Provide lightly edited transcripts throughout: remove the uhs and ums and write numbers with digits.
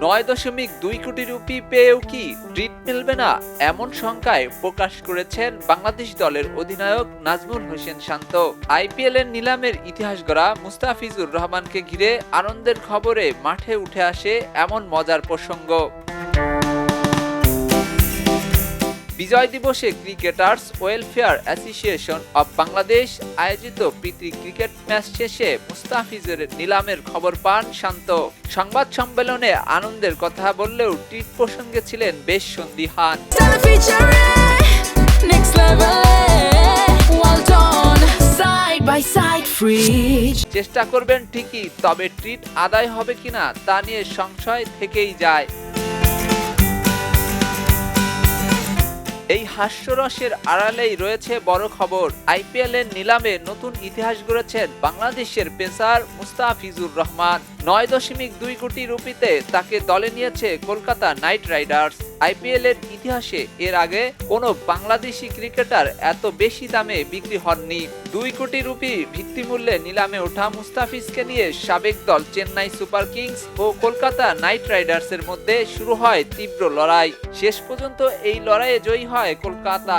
9.2 কোটি রুপি পেয়েও কি ট্রিট মিলবে না, এমন শঙ্কায় প্রকাশ করেছেন বাংলাদেশ দলের অধিনায়ক নাজমুল হোসেন শান্ত। আইপিএল এর নিলামের ইতিহাস গড়া মুস্তাফিজুর রহমানকে ঘিরে আনন্দের খবরে মাঠে উঠে আসে এমন মজার প্রসঙ্গ। বিজয় দিবসে cricketers welfare association of Bangladesh আয়োজিত প্রীতি ক্রিকেট ম্যাচ শেষে মুস্তাফিজের নিলামের খবর পান শান্ত। সংবাদ সম্মেলনে আনন্দের কথা বললেও ট্রিট প্রসঙ্গে ছিলেন বেশ সন্দিহান। চেষ্টা করবেন ঠিকই, তবে ট্রিট আদায় হবে কিনা তা নিয়ে সংশয় থেকেই যায়। এই হাস্যরসের আড়ালেই রয়েছে বড় খবর। আইপিএল এর নিলামে নতুন ইতিহাস গড়েছেন বাংলাদেশের পেসার মুস্তাফিজুর রহমান। 9.2 কোটি রুপিতে তাকে দলে নিয়েছে কলকাতা নাইট রাইডার্স। আইপিএল এর ইতিহাসে এর আগে কোনো বাংলাদেশি ক্রিকেটার এত বেশি দামে বিক্রি হননি। 2 কোটি রুপি ভিত্তিমূল্যে নিলামে ওঠা মুস্তাফিজকে নিয়ে সাবেক দল চেন্নাই সুপার কিংস ও কলকাতা নাইট রাইডার্সের মধ্যে শুরু হয় তীব্র লড়াই। শেষ পর্যন্ত এই লড়াইয়ে জয়ী হয় কলকাতা।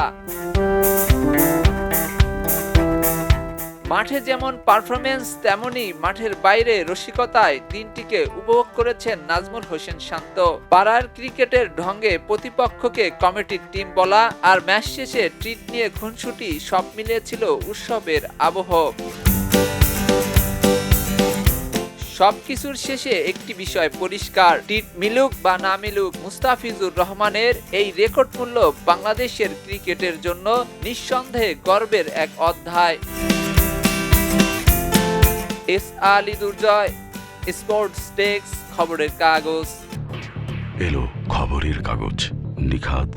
মাঠে যেমন পারফরমেন্স, তেমনি মাঠের বাইরে রসিকতায় দিনটিকে উপভোগ করেছেন নাজমুল হোসেন শান্ত। পাড়ার ক্রিকেটের ঢঙ্গে প্রতিপক্ষকে কমিটির টিম বলা আর ম্যাচ শেষে ট্রিট নিয়ে খুনসুটি সব মিলিয়েছিল উৎসবের আবহ। সবকিছুর শেষে একটি বিষয় পরিষ্কার, ট্রিট মিলুক বা না মিলুক, মুস্তাফিজুর রহমানের এই রেকর্ড মূল্য বাংলাদেশের ক্রিকেটের জন্য নিঃসন্দেহে গর্বের এক অধ্যায়। আলী দুর্জয়, স্পোর্টস ডেস্ক, খবরের কাগজ। এলো খবরের কাগজ, নিখাদ,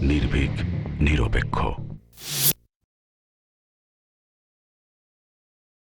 নির্ভীক, নিরপেক্ষ।